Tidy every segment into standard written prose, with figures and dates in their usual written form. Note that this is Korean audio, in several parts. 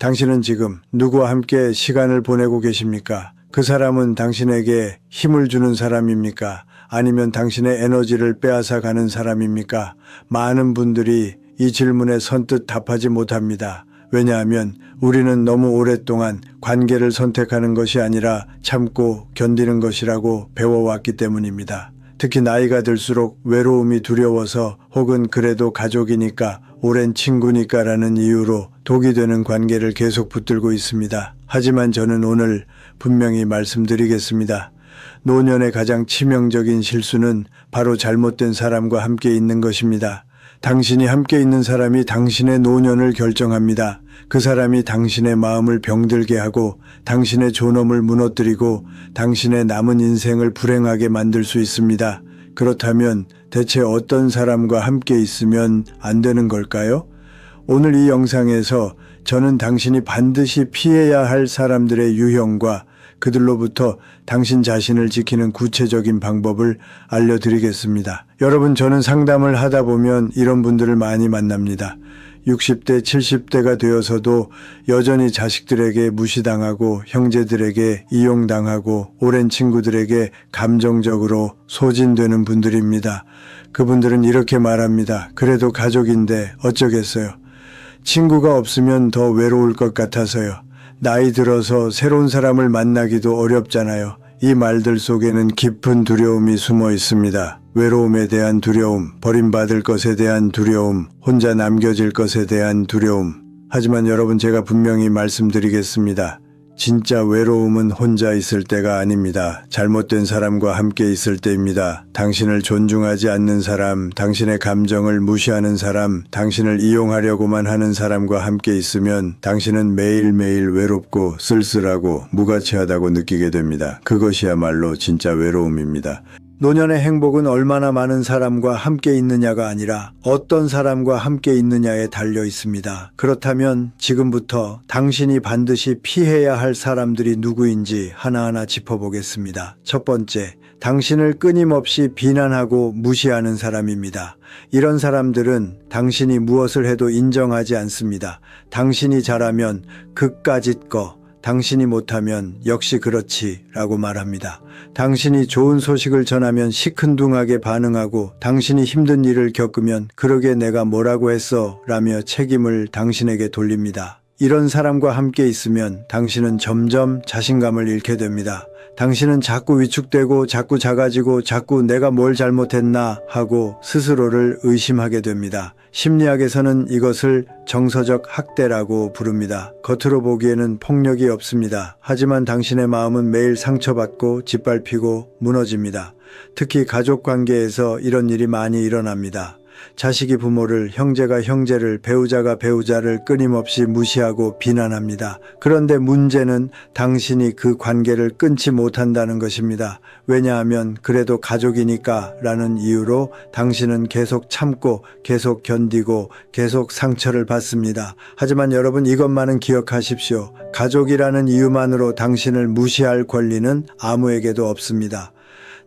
당신은 지금 누구와 함께 시간을 보내고 계십니까? 그 사람은 당신에게 힘을 주는 사람입니까? 아니면 당신의 에너지를 빼앗아 가는 사람입니까? 많은 분들이 이 질문에 선뜻 답하지 못합니다. 왜냐하면 우리는 너무 오랫동안 관계를 선택하는 것이 아니라 참고 견디는 것이라고 배워왔기 때문입니다. 특히 나이가 들수록 외로움이 두려워서 혹은 그래도 가족이니까 오랜 친구니까라는 이유로 독이 되는 관계를 계속 붙들고 있습니다. 하지만 저는 오늘 분명히 말씀드리겠습니다. 노년의 가장 치명적인 실수는 바로 잘못된 사람과 함께 있는 것입니다. 당신이 함께 있는 사람이 당신의 노년을 결정합니다. 그 사람이 당신의 마음을 병들게 하고 당신의 존엄을 무너뜨리고 당신의 남은 인생을 불행하게 만들 수 있습니다. 그렇다면 대체 어떤 사람과 함께 있으면 안 되는 걸까요? 오늘 이 영상에서 저는 당신이 반드시 피해야 할 사람들의 유형과 그들로부터 당신 자신을 지키는 구체적인 방법을 알려드리겠습니다. 여러분, 저는 상담을 하다 보면 이런 분들을 많이 만납니다. 60대, 70대가 되어서도 여전히 자식들에게 무시당하고 형제들에게 이용당하고 오랜 친구들에게 감정적으로 소진되는 분들입니다. 그분들은 이렇게 말합니다. 그래도 가족인데 어쩌겠어요. 친구가 없으면 더 외로울 것 같아서요. 나이 들어서 새로운 사람을 만나기도 어렵잖아요. 이 말들 속에는 깊은 두려움이 숨어 있습니다. 외로움에 대한 두려움, 버림받을 것에 대한 두려움, 혼자 남겨질 것에 대한 두려움. 하지만 여러분, 제가 분명히 말씀드리겠습니다. 진짜 외로움은 혼자 있을 때가 아닙니다. 잘못된 사람과 함께 있을 때입니다. 당신을 존중하지 않는 사람, 당신의 감정을 무시하는 사람, 당신을 이용하려고만 하는 사람과 함께 있으면 당신은 매일매일 외롭고 쓸쓸하고 무가치하다고 느끼게 됩니다. 그것이야말로 진짜 외로움입니다. 노년의 행복은 얼마나 많은 사람과 함께 있느냐가 아니라 어떤 사람과 함께 있느냐에 달려 있습니다. 그렇다면 지금부터 당신이 반드시 피해야 할 사람들이 누구인지 하나하나 짚어보겠습니다. 첫 번째, 당신을 끊임없이 비난하고 무시하는 사람입니다. 이런 사람들은 당신이 무엇을 해도 인정하지 않습니다. 당신이 잘하면 그까짓 거, 당신이 못하면 역시 그렇지 라고 말합니다. 당신이 좋은 소식을 전하면 시큰둥하게 반응하고 당신이 힘든 일을 겪으면 그러게 내가 뭐라고 했어 라며 책임을 당신에게 돌립니다. 이런 사람과 함께 있으면 당신은 점점 자신감을 잃게 됩니다. 당신은 자꾸 위축되고 자꾸 작아지고 자꾸 내가 뭘 잘못했나 하고 스스로를 의심하게 됩니다. 심리학에서는 이것을 정서적 학대라고 부릅니다. 겉으로 보기에는 폭력이 없습니다. 하지만 당신의 마음은 매일 상처받고 짓밟히고 무너집니다. 특히 가족 관계에서 이런 일이 많이 일어납니다. 자식이 부모를, 형제가 형제를, 배우자가 배우자를 끊임없이 무시하고 비난합니다. 그런데 문제는 당신이 그 관계를 끊지 못한다는 것입니다. 왜냐하면 그래도 가족이니까 라는 이유로 당신은 계속 참고 계속 견디고 계속 상처를 받습니다. 하지만 여러분, 이것만은 기억하십시오. 가족이라는 이유만으로 당신을 무시할 권리는 아무에게도 없습니다.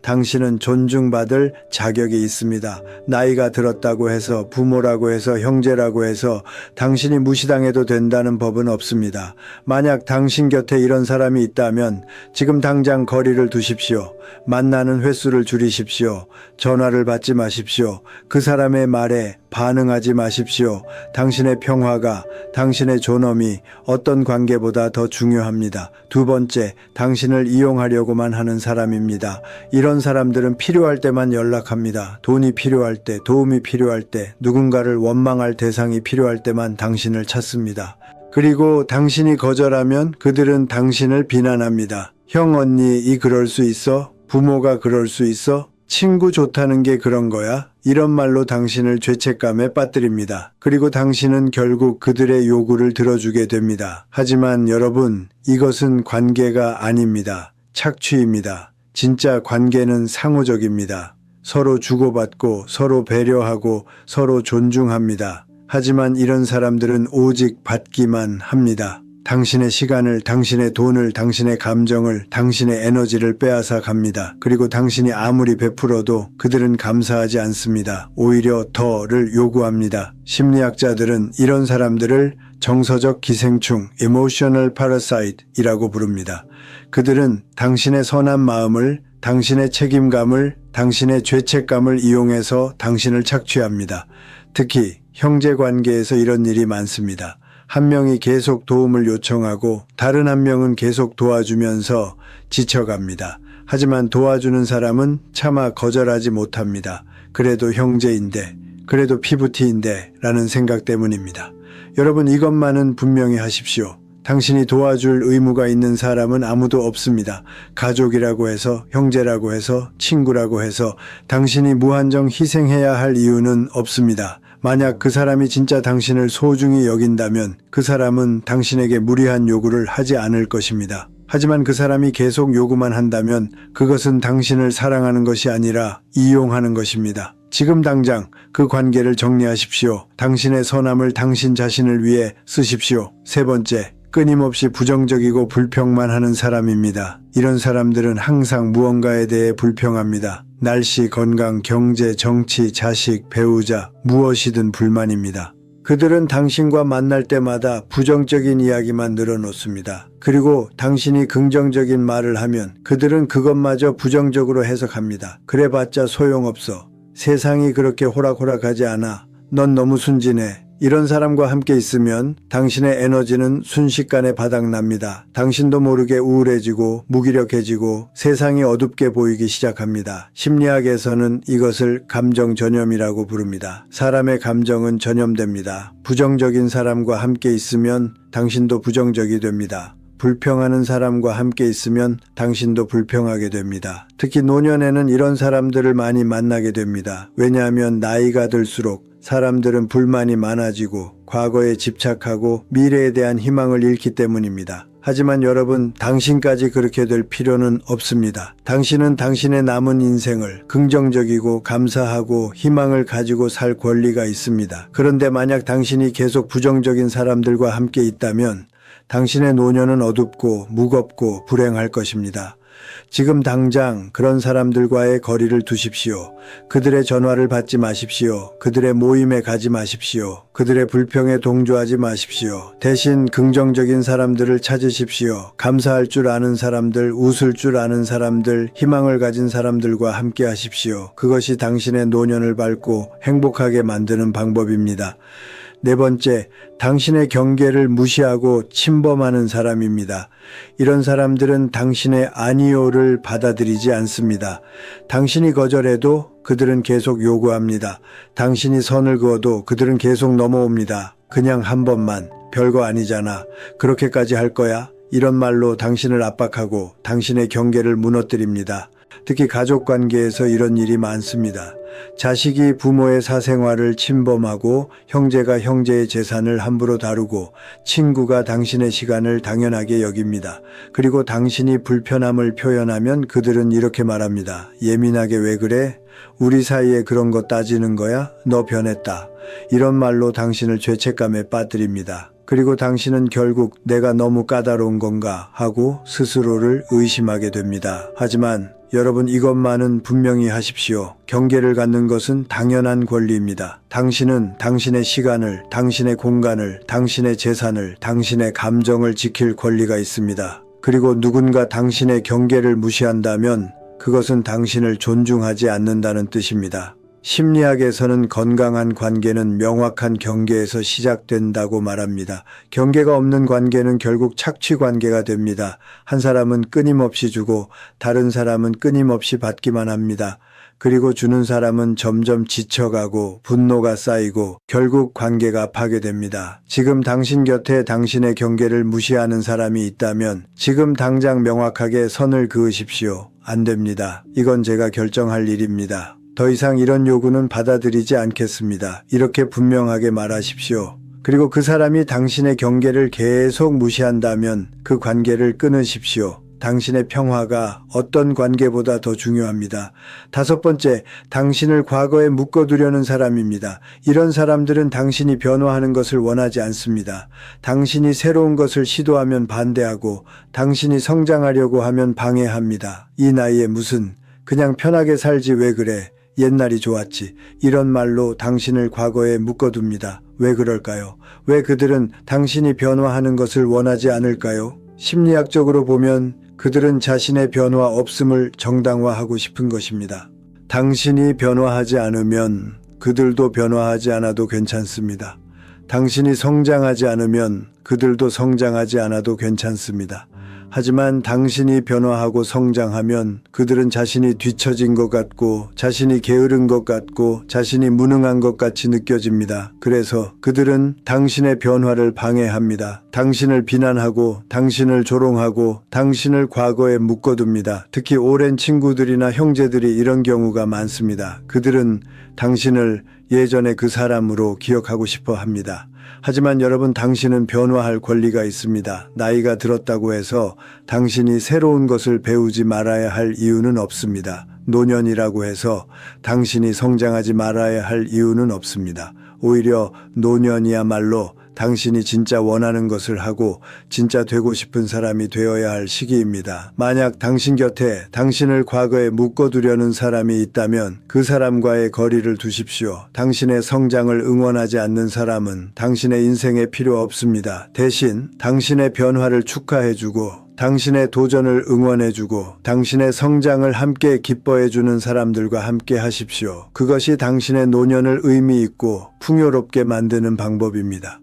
당신은 존중받을 자격이 있습니다. 나이가 들었다고 해서, 부모라고 해서, 형제라고 해서 당신이 무시당해도 된다는 법은 없습니다. 만약 당신 곁에 이런 사람이 있다면 지금 당장 거리를 두십시오. 만나는 횟수를 줄이십시오. 전화를 받지 마십시오. 그 사람의 말에 반응하지 마십시오. 당신의 평화가, 당신의 존엄이 어떤 관계보다 더 중요합니다. 두 번째, 당신을 이용하려고만 하는 사람입니다. 이런 사람들은 필요할 때만 연락합니다. 돈이 필요할 때, 도움이 필요할 때, 누군가를 원망할 대상이 필요할 때만 당신을 찾습니다. 그리고 당신이 거절하면 그들은 당신을 비난합니다. 형, 언니, 이 그럴 수 있어? 부모가 그럴 수 있어? 친구 좋다는 게 그런 거야? 이런 말로 당신을 죄책감에 빠뜨립니다. 그리고 당신은 결국 그들의 요구를 들어주게 됩니다. 하지만 여러분, 이것은 관계가 아닙니다. 착취입니다. 진짜 관계는 상호적입니다. 서로 주고받고 서로 배려하고 서로 존중합니다. 하지만 이런 사람들은 오직 받기만 합니다. 당신의 시간을, 당신의 돈을, 당신의 감정을, 당신의 에너지를 빼앗아 갑니다. 그리고 당신이 아무리 베풀어도 그들은 감사하지 않습니다. 오히려 더를 요구합니다. 심리학자들은 이런 사람들을 정서적 기생충 (emotional parasite이라고 부릅니다. 그들은 당신의 선한 마음을, 당신의 책임감을, 당신의 죄책감을 이용해서 당신을 착취합니다. 특히 형제 관계에서 이런 일이 많습니다. 한 명이 계속 도움을 요청하고 다른 한 명은 계속 도와주면서 지쳐갑니다. 하지만 도와주는 사람은 차마 거절하지 못합니다. 그래도 형제인데, 그래도 피부티인데 라는 생각 때문입니다. 여러분, 이것만은 분명히 하십시오. 당신이 도와줄 의무가 있는 사람은 아무도 없습니다. 가족이라고 해서, 형제라고 해서, 친구라고 해서 당신이 무한정 희생해야 할 이유는 없습니다. 만약 그 사람이 진짜 당신을 소중히 여긴다면 그 사람은 당신에게 무리한 요구를 하지 않을 것입니다. 하지만 그 사람이 계속 요구만 한다면 그것은 당신을 사랑하는 것이 아니라 이용하는 것입니다. 지금 당장 그 관계를 정리하십시오. 당신의 선함을 당신 자신을 위해 쓰십시오. 세 번째, 끊임없이 부정적이고 불평만 하는 사람입니다. 이런 사람들은 항상 무언가에 대해 불평합니다. 날씨, 건강, 경제, 정치, 자식, 배우자, 무엇이든 불만입니다. 그들은 당신과 만날 때마다 부정적인 이야기만 늘어놓습니다. 그리고 당신이 긍정적인 말을 하면 그들은 그것마저 부정적으로 해석합니다. 그래봤자 소용없어. 세상이 그렇게 호락호락하지 않아. 넌 너무 순진해. 이런 사람과 함께 있으면 당신의 에너지는 순식간에 바닥납니다. 당신도 모르게 우울해지고 무기력해지고 세상이 어둡게 보이기 시작합니다. 심리학에서는 이것을 감정 전염이라고 부릅니다. 사람의 감정은 전염됩니다. 부정적인 사람과 함께 있으면 당신도 부정적이 됩니다. 불평하는 사람과 함께 있으면 당신도 불평하게 됩니다. 특히 노년에는 이런 사람들을 많이 만나게 됩니다. 왜냐하면 나이가 들수록 사람들은 불만이 많아지고 과거에 집착하고 미래에 대한 희망을 잃기 때문입니다. 하지만 여러분, 당신까지 그렇게 될 필요는 없습니다. 당신은 당신의 남은 인생을 긍정적이고 감사하고 희망을 가지고 살 권리가 있습니다. 그런데 만약 당신이 계속 부정적인 사람들과 함께 있다면 당신의 노년은 어둡고 무겁고 불행할 것입니다. 지금 당장 그런 사람들과의 거리를 두십시오. 그들의 전화를 받지 마십시오. 그들의 모임에 가지 마십시오. 그들의 불평에 동조하지 마십시오. 대신 긍정적인 사람들을 찾으십시오. 감사할 줄 아는 사람들, 웃을 줄 아는 사람들, 희망을 가진 사람들과 함께 하십시오. 그것이 당신의 노년을 밝고 행복하게 만드는 방법입니다. 네 번째, 당신의 경계를 무시하고 침범하는 사람입니다. 이런 사람들은 당신의 아니요를 받아들이지 않습니다. 당신이 거절해도 그들은 계속 요구합니다. 당신이 선을 그어도 그들은 계속 넘어옵니다. 그냥 한 번만, 별거 아니잖아. 그렇게까지 할 거야? 이런 말로 당신을 압박하고 당신의 경계를 무너뜨립니다. 특히 가족 관계에서 이런 일이 많습니다. 자식이 부모의 사생활을 침범하고 형제가 형제의 재산을 함부로 다루고 친구가 당신의 시간을 당연하게 여깁니다. 그리고 당신이 불편함을 표현하면 그들은 이렇게 말합니다. 예민하게 왜 그래? 우리 사이에 그런 거 따지는 거야? 너 변했다. 이런 말로 당신을 죄책감에 빠뜨립니다. 그리고 당신은 결국 내가 너무 까다로운 건가 하고 스스로를 의심하게 됩니다. 하지만 여러분, 이것만은 분명히 하십시오. 경계를 갖는 것은 당연한 권리입니다. 당신은 당신의 시간을, 당신의 공간을, 당신의 재산을, 당신의 감정을 지킬 권리가 있습니다. 그리고 누군가 당신의 경계를 무시한다면 그것은 당신을 존중하지 않는다는 뜻입니다. 심리학에서는 건강한 관계는 명확한 경계에서 시작된다고 말합니다. 경계가 없는 관계는 결국 착취 관계가 됩니다. 한 사람은 끊임없이 주고 다른 사람은 끊임없이 받기만 합니다. 그리고 주는 사람은 점점 지쳐가고 분노가 쌓이고 결국 관계가 파괴됩니다. 지금 당신 곁에 당신의 경계를 무시하는 사람이 있다면 지금 당장 명확하게 선을 그으십시오. 안 됩니다. 이건 제가 결정할 일입니다. 더 이상 이런 요구는 받아들이지 않겠습니다. 이렇게 분명하게 말하십시오. 그리고 그 사람이 당신의 경계를 계속 무시한다면 그 관계를 끊으십시오. 당신의 평화가 어떤 관계보다 더 중요합니다. 다섯 번째, 당신을 과거에 묶어두려는 사람입니다. 이런 사람들은 당신이 변화하는 것을 원하지 않습니다. 당신이 새로운 것을 시도하면 반대하고 당신이 성장하려고 하면 방해합니다. 이 나이에 무슨, 그냥 편하게 살지 왜 그래? 옛날이 좋았지. 이런 말로 당신을 과거에 묶어둡니다. 왜 그럴까요? 왜 그들은 당신이 변화하는 것을 원하지 않을까요? 심리학적으로 보면 그들은 자신의 변화 없음을 정당화하고 싶은 것입니다. 당신이 변화하지 않으면 그들도 변화하지 않아도 괜찮습니다. 당신이 성장하지 않으면 그들도 성장하지 않아도 괜찮습니다. 하지만 당신이 변화하고 성장하면 그들은 자신이 뒤처진 것 같고 자신이 게으른 것 같고 자신이 무능한 것 같이 느껴집니다. 그래서 그들은 당신의 변화를 방해합니다. 당신을 비난하고 당신을 조롱하고 당신을 과거에 묶어둡니다. 특히 오랜 친구들이나 형제들이 이런 경우가 많습니다. 그들은 당신을 예전의 그 사람으로 기억하고 싶어 합니다. 하지만 여러분, 당신은 변화할 권리가 있습니다. 나이가 들었다고 해서 당신이 새로운 것을 배우지 말아야 할 이유는 없습니다. 노년이라고 해서 당신이 성장하지 말아야 할 이유는 없습니다. 오히려 노년이야말로 당신이 진짜 원하는 것을 하고 진짜 되고 싶은 사람이 되어야 할 시기입니다. 만약 당신 곁에 당신을 과거에 묶어두려는 사람이 있다면 그 사람과의 거리를 두십시오. 당신의 성장을 응원하지 않는 사람은 당신의 인생에 필요 없습니다. 대신 당신의 변화를 축하해주고 당신의 도전을 응원해주고 당신의 성장을 함께 기뻐해주는 사람들과 함께 하십시오. 그것이 당신의 노년을 의미 있고 풍요롭게 만드는 방법입니다.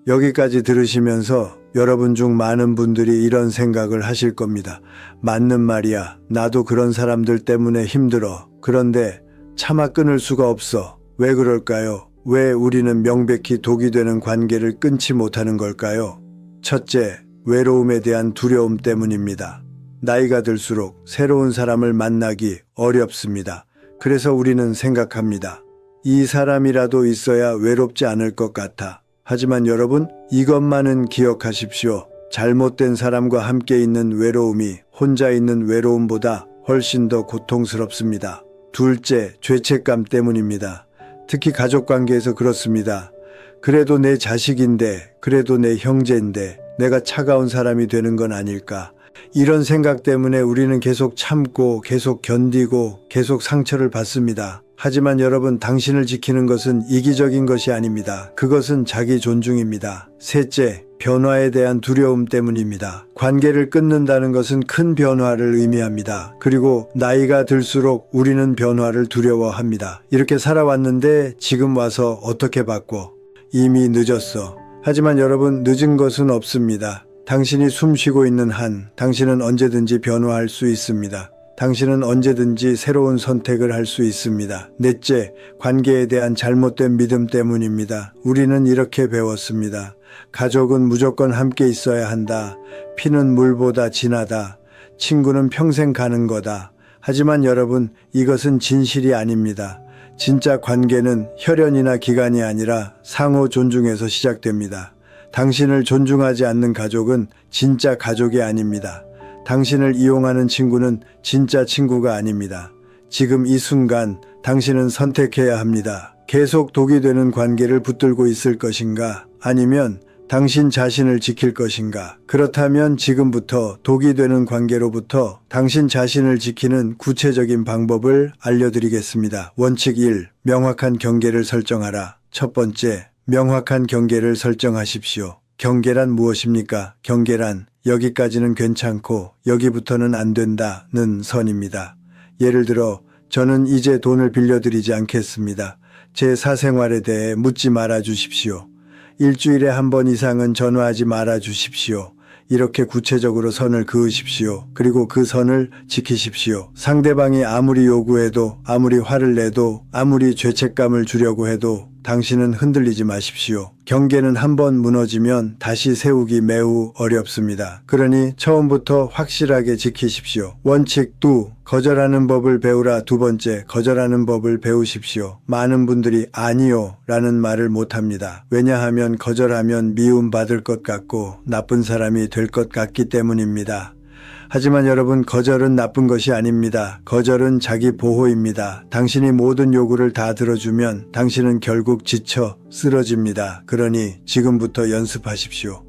여기까지 들으시면서 여러분 중 많은 분들이 이런 생각을 하실 겁니다. 맞는 말이야. 나도 그런 사람들 때문에 힘들어. 그런데 차마 끊을 수가 없어. 왜 그럴까요? 왜 우리는 명백히 독이 되는 관계를 끊지 못하는 걸까요? 첫째, 외로움에 대한 두려움 때문입니다. 나이가 들수록 새로운 사람을 만나기 어렵습니다. 그래서 우리는 생각합니다. 이 사람이라도 있어야 외롭지 않을 것 같아. 하지만 여러분, 이것만은 기억하십시오. 잘못된 사람과 함께 있는 외로움이 혼자 있는 외로움보다 훨씬 더 고통스럽습니다. 둘째, 죄책감 때문입니다. 특히 가족관계에서 그렇습니다. 그래도 내 자식인데, 그래도 내 형제인데 내가 차가운 사람이 되는 건 아닐까. 이런 생각 때문에 우리는 계속 참고 계속 견디고 계속 상처를 받습니다. 하지만 여러분, 당신을 지키는 것은 이기적인 것이 아닙니다. 그것은 자기 존중입니다. 셋째, 변화에 대한 두려움 때문입니다. 관계를 끊는다는 것은 큰 변화를 의미합니다. 그리고 나이가 들수록 우리는 변화를 두려워합니다. 이렇게 살아왔는데 지금 와서 어떻게 바꿔? 이미 늦었어. 하지만 여러분, 늦은 것은 없습니다. 당신이 숨 쉬고 있는 한 당신은 언제든지 변화할 수 있습니다. 당신은 언제든지 새로운 선택을 할 수 있습니다. 넷째, 관계에 대한 잘못된 믿음 때문입니다. 우리는 이렇게 배웠습니다. 가족은 무조건 함께 있어야 한다. 피는 물보다 진하다. 친구는 평생 가는 거다. 하지만 여러분, 이것은 진실이 아닙니다. 진짜 관계는 혈연이나 기간이 아니라 상호 존중에서 시작됩니다. 당신을 존중하지 않는 가족은 진짜 가족이 아닙니다. 당신을 이용하는 친구는 진짜 친구가 아닙니다. 지금 이 순간 당신은 선택해야 합니다. 계속 독이 되는 관계를 붙들고 있을 것인가? 아니면 당신 자신을 지킬 것인가? 그렇다면 지금부터 독이 되는 관계로부터 당신 자신을 지키는 구체적인 방법을 알려드리겠습니다. 원칙 1. 명확한 경계를 설정하라. 첫 번째, 명확한 경계를 설정하십시오. 경계란 무엇입니까? 경계란 여기까지는 괜찮고 여기부터는 안 된다는 선입니다. 예를 들어, 저는 이제 돈을 빌려드리지 않겠습니다. 제 사생활에 대해 묻지 말아 주십시오. 일주일에 한 번 이상은 전화하지 말아 주십시오. 이렇게 구체적으로 선을 그으십시오. 그리고 그 선을 지키십시오. 상대방이 아무리 요구해도, 아무리 화를 내도, 아무리 죄책감을 주려고 해도 당신은 흔들리지 마십시오. 경계는 한번 무너지면 다시 세우기 매우 어렵습니다. 그러니 처음부터 확실하게 지키십시오. 원칙 2. 거절하는 법을 배우라. 두 번째, 거절하는 법을 배우십시오. 많은 분들이 아니요 라는 말을 못합니다. 왜냐하면 거절하면 미움받을 것 같고 나쁜 사람이 될 것 같기 때문입니다. 하지만 여러분, 거절은 나쁜 것이 아닙니다. 거절은 자기 보호입니다. 당신이 모든 요구를 다 들어주면 당신은 결국 지쳐 쓰러집니다. 그러니 지금부터 연습하십시오.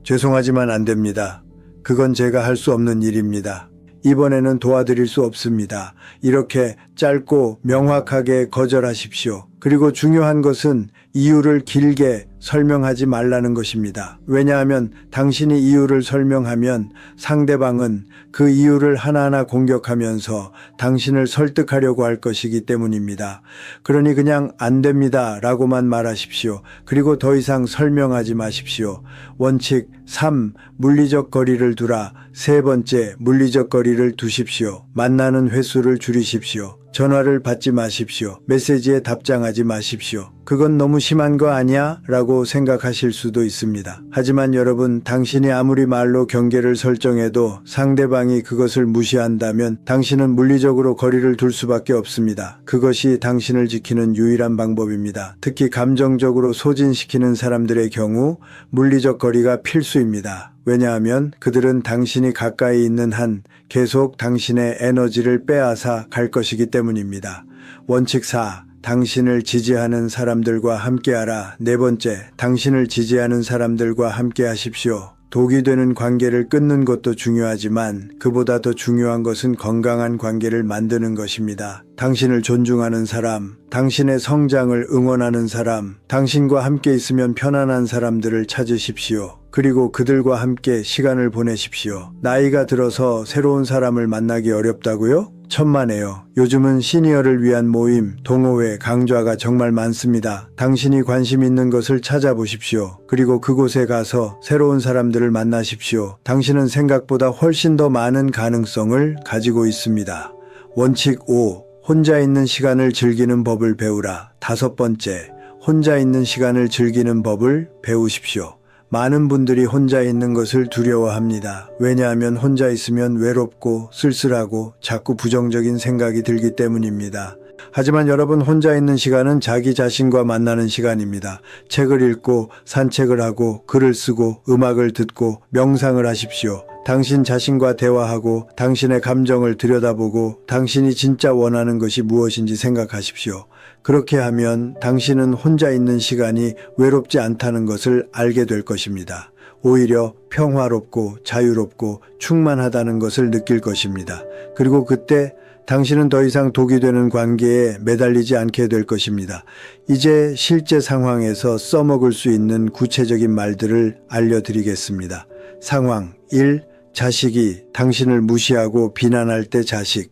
죄송하지만 안 됩니다. 그건 제가 할 수 없는 일입니다. 이번에는 도와드릴 수 없습니다. 이렇게 짧고 명확하게 거절하십시오. 그리고 중요한 것은 이유를 길게 설명하지 말라는 것입니다. 왜냐하면 당신이 이유를 설명하면 상대방은 그 이유를 하나하나 공격하면서 당신을 설득하려고 할 것이기 때문입니다. 그러니 그냥 안 됩니다 라고만 말하십시오. 그리고 더 이상 설명하지 마십시오. 원칙 3. 물리적 거리를 두라. 세 번째, 물리적 거리를 두십시오. 만나는 횟수를 줄이십시오. 전화를 받지 마십시오. 메시지에 답장하지 마십시오. 그건 너무 심한 거 아니야? 라고 생각하실 수도 있습니다. 하지만 여러분, 당신이 아무리 말로 경계를 설정해도 상대방이 그것을 무시한다면 당신은 물리적으로 거리를 둘 수밖에 없습니다. 그것이 당신을 지키는 유일한 방법입니다. 특히 감정적으로 소진시키는 사람들의 경우 물리적 거리가 필수입니다. 왜냐하면 그들은 당신이 가까이 있는 한 계속 당신의 에너지를 빼앗아 갈 것이기 때문입니다. 원칙 4. 당신을 지지하는 사람들과 함께하라. 네 번째, 당신을 지지하는 사람들과 함께하십시오. 독이 되는 관계를 끊는 것도 중요하지만 그보다 더 중요한 것은 건강한 관계를 만드는 것입니다. 당신을 존중하는 사람, 당신의 성장을 응원하는 사람, 당신과 함께 있으면 편안한 사람들을 찾으십시오. 그리고 그들과 함께 시간을 보내십시오. 나이가 들어서 새로운 사람을 만나기 어렵다고요? 천만에요. 요즘은 시니어를 위한 모임, 동호회, 강좌가 정말 많습니다. 당신이 관심 있는 것을 찾아보십시오. 그리고 그곳에 가서 새로운 사람들을 만나십시오. 당신은 생각보다 훨씬 더 많은 가능성을 가지고 있습니다. 원칙 5. 혼자 있는 시간을 즐기는 법을 배우라. 다섯 번째, 혼자 있는 시간을 즐기는 법을 배우십시오. 많은 분들이 혼자 있는 것을 두려워합니다. 왜냐하면 혼자 있으면 외롭고 쓸쓸하고 자꾸 부정적인 생각이 들기 때문입니다. 하지만 여러분, 혼자 있는 시간은 자기 자신과 만나는 시간입니다. 책을 읽고 산책을 하고 글을 쓰고 음악을 듣고 명상을 하십시오. 당신 자신과 대화하고 당신의 감정을 들여다보고 당신이 진짜 원하는 것이 무엇인지 생각하십시오. 그렇게 하면 당신은 혼자 있는 시간이 외롭지 않다는 것을 알게 될 것입니다. 오히려 평화롭고 자유롭고 충만하다는 것을 느낄 것입니다. 그리고 그때 당신은 더 이상 독이 되는 관계에 매달리지 않게 될 것입니다. 이제 실제 상황에서 써먹을 수 있는 구체적인 말들을 알려드리겠습니다. 상황 1. 자식이 당신을 무시하고 비난할 때 자식.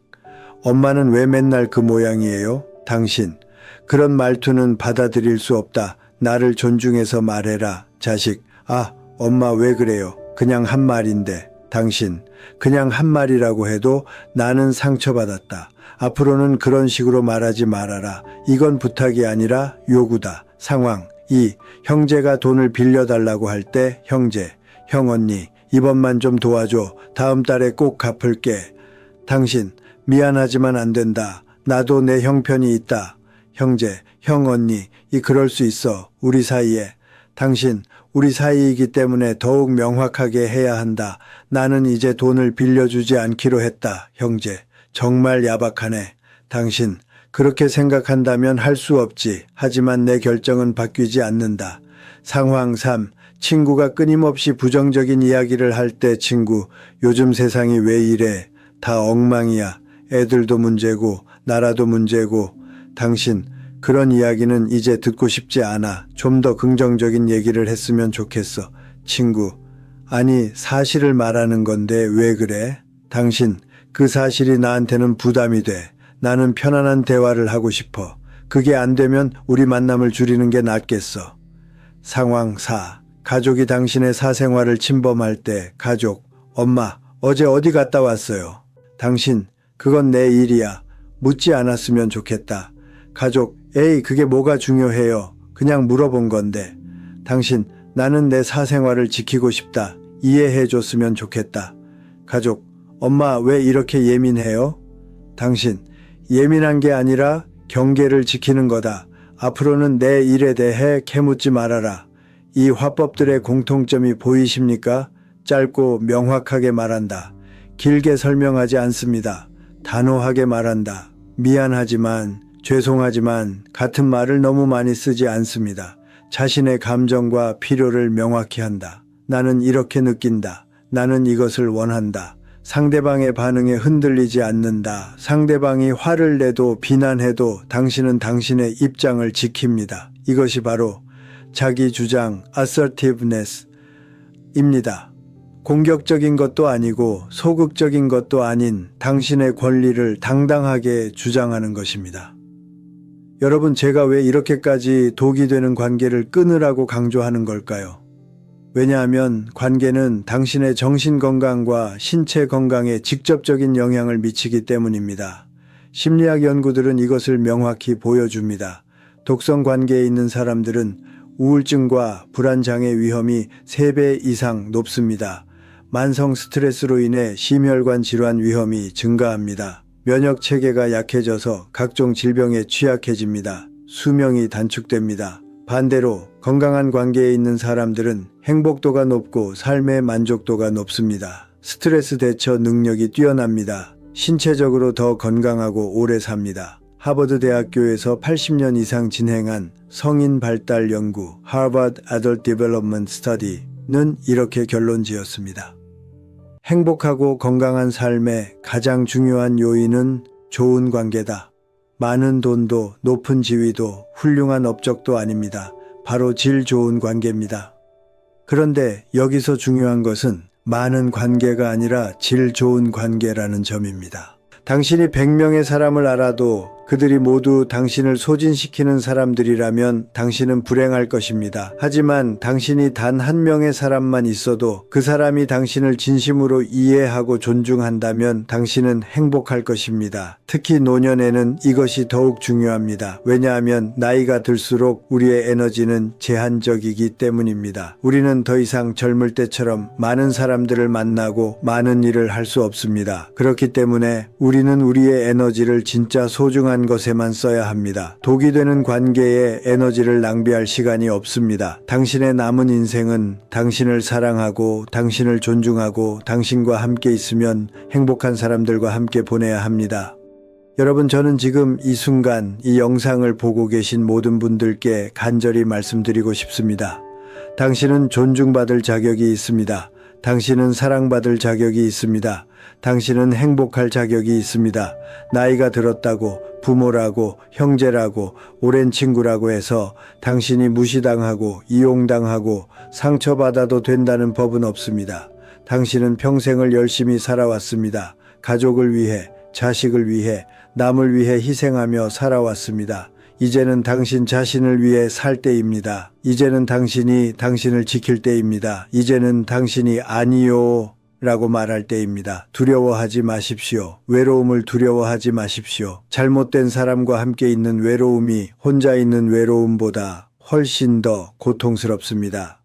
엄마는 왜 맨날 그 모양이에요? 당신. 그런 말투는 받아들일 수 없다. 나를 존중해서 말해라. 자식. 아, 엄마 왜 그래요? 그냥 한 말인데. 당신. 그냥 한 말이라고 해도 나는 상처받았다. 앞으로는 그런 식으로 말하지 말아라. 이건 부탁이 아니라 요구다. 상황 2. 형제가 돈을 빌려달라고 할 때 형제. 형 언니. 이번만 좀 도와줘. 다음 달에 꼭 갚을게. 당신. 미안하지만 안 된다. 나도 내 형편이 있다. 형제. 형 언니. 그럴 수 있어. 우리 사이에. 당신. 우리 사이이기 때문에 더욱 명확하게 해야 한다. 나는 이제 돈을 빌려주지 않기로 했다. 형제. 정말 야박하네. 당신. 그렇게 생각한다면 할 수 없지. 하지만 내 결정은 바뀌지 않는다. 상황 3. 친구가 끊임없이 부정적인 이야기를 할 때 친구. 요즘 세상이 왜 이래. 다 엉망이야. 애들도 문제고 나라도 문제고. 당신. 그런 이야기는 이제 듣고 싶지 않아. 좀 더 긍정적인 얘기를 했으면 좋겠어. 친구. 아니, 사실을 말하는 건데 왜 그래? 당신. 그 사실이 나한테는 부담이 돼. 나는 편안한 대화를 하고 싶어. 그게 안 되면 우리 만남을 줄이는 게 낫겠어. 상황 4. 가족이 당신의 사생활을 침범할 때 가족. 엄마, 어제 어디 갔다 왔어요? 당신. 그건 내 일이야. 묻지 않았으면 좋겠다. 가족. 에이, 그게 뭐가 중요해요. 그냥 물어본 건데. 당신. 나는 내 사생활을 지키고 싶다. 이해해 줬으면 좋겠다. 가족. 엄마 왜 이렇게 예민해요? 당신. 예민한 게 아니라 경계를 지키는 거다. 앞으로는 내 일에 대해 캐묻지 말아라. 이 화법들의 공통점이 보이십니까? 짧고 명확하게 말한다. 길게 설명하지 않습니다. 단호하게 말한다. 미안하지만, 죄송하지만 같은 말을 너무 많이 쓰지 않습니다. 자신의 감정과 필요를 명확히 한다. 나는 이렇게 느낀다. 나는 이것을 원한다. 상대방의 반응에 흔들리지 않는다. 상대방이 화를 내도 비난해도 당신은 당신의 입장을 지킵니다. 이것이 바로 자기 주장 assertiveness입니다. 공격적인 것도 아니고 소극적인 것도 아닌 당신의 권리를 당당하게 주장하는 것입니다. 여러분, 제가 왜 이렇게까지 독이 되는 관계를 끊으라고 강조하는 걸까요? 왜냐하면 관계는 당신의 정신 건강과 신체 건강에 직접적인 영향을 미치기 때문입니다. 심리학 연구들은 이것을 명확히 보여줍니다. 독성 관계에 있는 사람들은 우울증과 불안장애 위험이 3배 이상 높습니다. 만성 스트레스로 인해 심혈관 질환 위험이 증가합니다. 면역 체계가 약해져서 각종 질병에 취약해집니다. 수명이 단축됩니다. 반대로 건강한 관계에 있는 사람들은 행복도가 높고 삶의 만족도가 높습니다. 스트레스 대처 능력이 뛰어납니다. 신체적으로 더 건강하고 오래 삽니다. 하버드 대학교에서 80년 이상 진행한 성인 발달 연구 Harvard Adult Development Study는 이렇게 결론 지었습니다. 행복하고 건강한 삶의 가장 중요한 요인은 좋은 관계다. 많은 돈도 높은 지위도 훌륭한 업적도 아닙니다. 바로 질 좋은 관계입니다. 그런데 여기서 중요한 것은 많은 관계가 아니라 질 좋은 관계라는 점입니다. 당신이 100명의 사람을 알아도 그들이 모두 당신을 소진시키는 사람들이라면 당신은 불행할 것입니다. 하지만 당신이 단 한 명의 사람만 있어도 그 사람이 당신을 진심으로 이해하고 존중한다면 당신은 행복할 것입니다. 특히 노년에는 이것이 더욱 중요합니다. 왜냐하면 나이가 들수록 우리의 에너지는 제한적이기 때문입니다. 우리는 더 이상 젊을 때처럼 많은 사람들을 만나고 많은 일을 할 수 없습니다. 그렇기 때문에 우리는 우리의 에너지를 진짜 소중한 것에만 써야 합니다. 독이 되는 관계에 에너지를 낭비할 시간이 없습니다. 당신의 남은 인생은 당신을 사랑하고 당신을 존중하고 당신과 함께 있으면 행복한 사람들과 함께 보내야 합니다. 여러분, 저는 지금 이 순간 이 영상을 보고 계신 모든 분들께 간절히 말씀드리고 싶습니다. 당신은 존중받을 자격이 있습니다. 당신은 사랑받을 자격이 있습니다. 당신은 행복할 자격이 있습니다. 나이가 들었다고 부모라고 형제라고 오랜 친구라고 해서 당신이 무시당하고 이용당하고 상처받아도 된다는 법은 없습니다. 당신은 평생을 열심히 살아왔습니다. 가족을 위해, 자식을 위해, 남을 위해 희생하며 살아왔습니다. 이제는 당신 자신을 위해 살 때입니다. 이제는 당신이 당신을 지킬 때입니다. 이제는 당신이 아니요 라고 말할 때입니다. 두려워하지 마십시오. 외로움을 두려워하지 마십시오. 잘못된 사람과 함께 있는 외로움이 혼자 있는 외로움보다 훨씬 더 고통스럽습니다.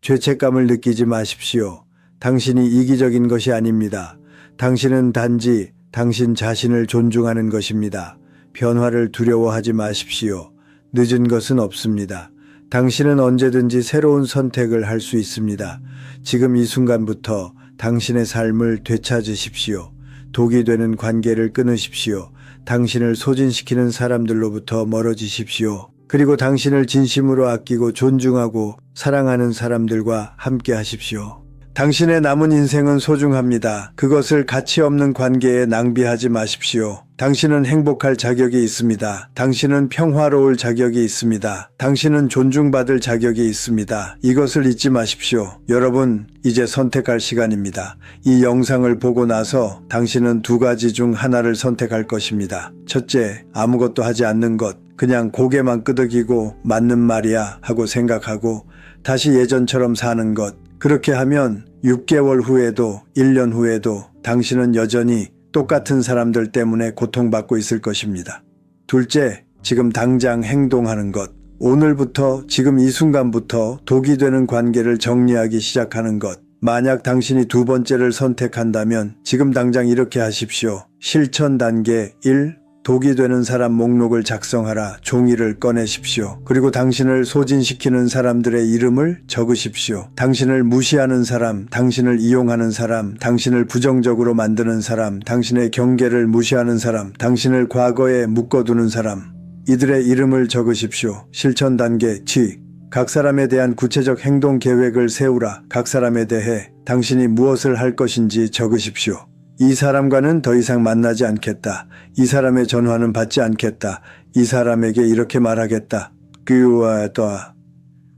죄책감을 느끼지 마십시오. 당신이 이기적인 것이 아닙니다. 당신은 단지 당신 자신을 존중하는 것입니다. 변화를 두려워하지 마십시오. 늦은 것은 없습니다. 당신은 언제든지 새로운 선택을 할 수 있습니다. 지금 이 순간부터 당신의 삶을 되찾으십시오. 독이 되는 관계를 끊으십시오. 당신을 소진시키는 사람들로부터 멀어지십시오. 그리고 당신을 진심으로 아끼고 존중하고 사랑하는 사람들과 함께 하십시오. 당신의 남은 인생은 소중합니다. 그것을 가치 없는 관계에 낭비하지 마십시오. 당신은 행복할 자격이 있습니다. 당신은 평화로울 자격이 있습니다. 당신은 존중받을 자격이 있습니다. 이것을 잊지 마십시오. 여러분, 이제 선택할 시간입니다. 이 영상을 보고 나서 당신은 2가지 중 하나를 선택할 것입니다. 첫째, 아무것도 하지 않는 것. 그냥 고개만 끄덕이고 맞는 말이야 하고 생각하고 다시 예전처럼 사는 것. 그렇게 하면 6개월 후에도 1년 후에도 당신은 여전히 똑같은 사람들 때문에 고통받고 있을 것입니다. 둘째, 지금 당장 행동하는 것. 오늘부터 지금 이 순간부터 독이 되는 관계를 정리하기 시작하는 것. 만약 당신이 2번째를 선택한다면 지금 당장 이렇게 하십시오. 실천 단계 1. 독이 되는 사람 목록을 작성하라. 종이를 꺼내십시오. 그리고 당신을 소진시키는 사람들의 이름을 적으십시오. 당신을 무시하는 사람, 당신을 이용하는 사람, 당신을 부정적으로 만드는 사람, 당신의 경계를 무시하는 사람, 당신을 과거에 묶어두는 사람, 이들의 이름을 적으십시오. 실천 단계 G. 각 사람에 대한 구체적 행동 계획을 세우라. 각 사람에 대해 당신이 무엇을 할 것인지 적으십시오. 이 사람과는 더 이상 만나지 않겠다. 이 사람의 전화는 받지 않겠다. 이 사람에게 이렇게 말하겠다. 그와 또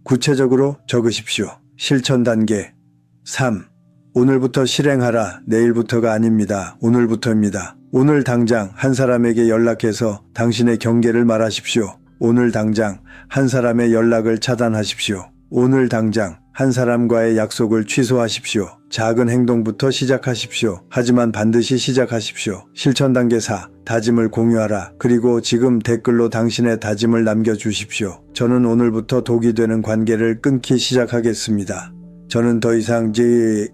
구체적으로 적으십시오. 실천 단계 3. 오늘부터 실행하라. 내일부터가 아닙니다. 오늘부터입니다. 오늘 당장 한 사람에게 연락해서 당신의 경계를 말하십시오. 오늘 당장 한 사람의 연락을 차단하십시오. 오늘 당장 한 사람과의 약속을 취소하십시오. 작은 행동부터 시작하십시오. 하지만 반드시 시작하십시오. 실천 단계 4. 다짐을 공유하라. 그리고 지금 댓글로 당신의 다짐을 남겨주십시오. 저는 오늘부터 독이 되는 관계를 끊기 시작하겠습니다. 저는 더 이상 제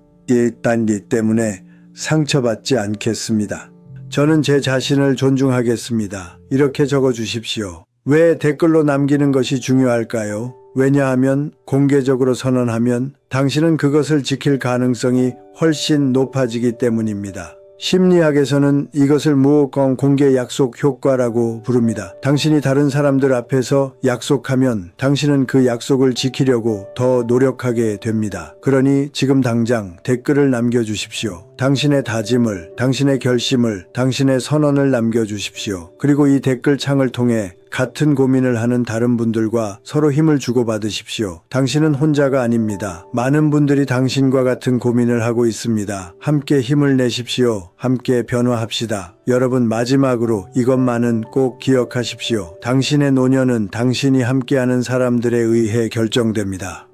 단리 때문에 상처받지 않겠습니다. 저는 제 자신을 존중하겠습니다. 이렇게 적어주십시오. 왜 댓글로 남기는 것이 중요할까요? 왜냐하면 공개적으로 선언하면 당신은 그것을 지킬 가능성이 훨씬 높아지기 때문입니다. 심리학에서는 이것을 무호건 공개 약속 효과라고 부릅니다. 당신이 다른 사람들 앞에서 약속하면 당신은 그 약속을 지키려고 더 노력하게 됩니다. 그러니 지금 당장 댓글을 남겨주십시오. 당신의 다짐을, 당신의 결심을, 당신의 선언을 남겨주십시오. 그리고 이 댓글 창을 통해 같은 고민을 하는 다른 분들과 서로 힘을 주고받으십시오. 당신은 혼자가 아닙니다. 많은 분들이 당신과 같은 고민을 하고 있습니다. 함께 힘을 내십시오. 함께 변화합시다. 여러분, 마지막으로 이것만은 꼭 기억하십시오. 당신의 노년은 당신이 함께하는 사람들에 의해 결정됩니다.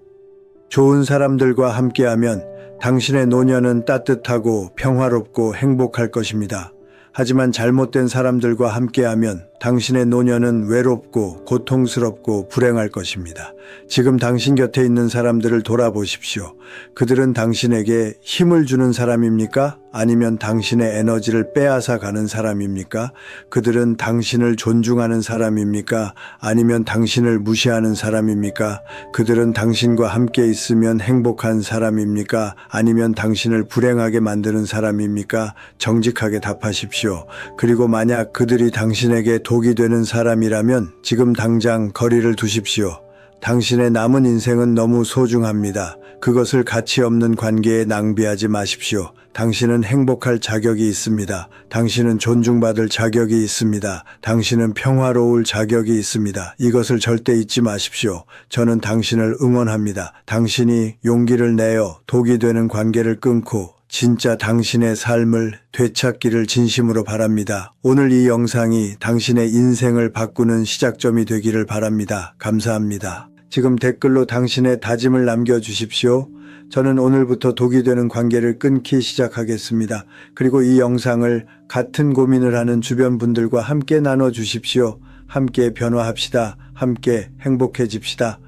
좋은 사람들과 함께하면 당신의 노년은 따뜻하고 평화롭고 행복할 것입니다. 하지만 잘못된 사람들과 함께하면 당신의 노년은 외롭고 고통스럽고 불행할 것입니다. 지금 당신 곁에 있는 사람들을 돌아보십시오. 그들은 당신에게 힘을 주는 사람입니까? 아니면 당신의 에너지를 빼앗아 가는 사람입니까? 그들은 당신을 존중하는 사람입니까? 아니면 당신을 무시하는 사람입니까? 그들은 당신과 함께 있으면 행복한 사람입니까? 아니면 당신을 불행하게 만드는 사람입니까? 정직하게 답하십시오. 그리고 만약 그들이 당신에게 독이 되는 사람이라면 지금 당장 거리를 두십시오. 당신의 남은 인생은 너무 소중합니다. 그것을 가치 없는 관계에 낭비하지 마십시오. 당신은 행복할 자격이 있습니다. 당신은 존중받을 자격이 있습니다. 당신은 평화로울 자격이 있습니다. 이것을 절대 잊지 마십시오. 저는 당신을 응원합니다. 당신이 용기를 내어 독이 되는 관계를 끊고 진짜 당신의 삶을 되찾기를 진심으로 바랍니다. 오늘 이 영상이 당신의 인생을 바꾸는 시작점이 되기를 바랍니다. 감사합니다. 지금 댓글로 당신의 다짐을 남겨주십시오. 저는 오늘부터 독이 되는 관계를 끊기 시작하겠습니다. 그리고 이 영상을 같은 고민을 하는 주변 분들과 함께 나눠주십시오. 함께 변화합시다. 함께 행복해집시다.